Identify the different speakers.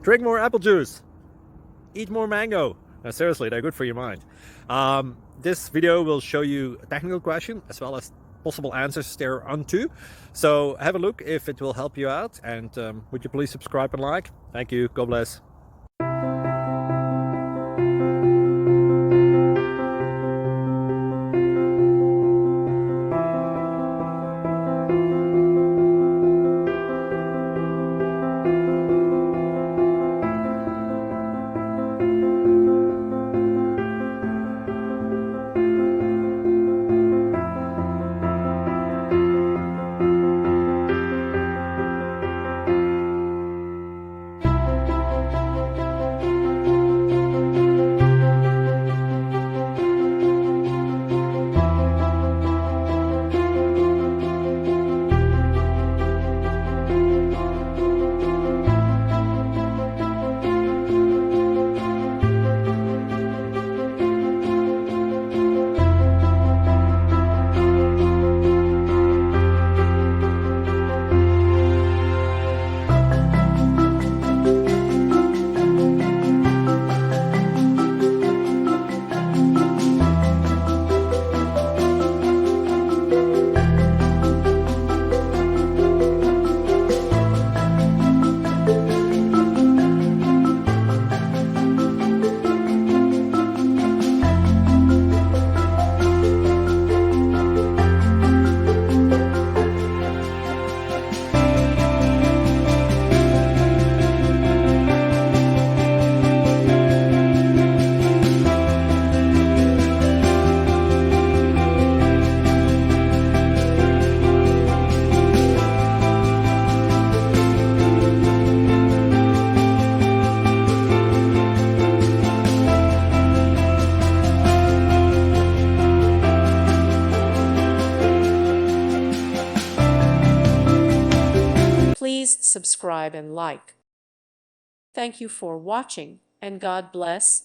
Speaker 1: Drink more apple juice. Eat more mango. No, seriously, they're good for your mind. This video will show you a technical question as well as possible answers thereunto. So have a look if it will help you out, and would you please subscribe and like? Thank you. God bless.
Speaker 2: Please subscribe and like. Thank you for watching, and God bless.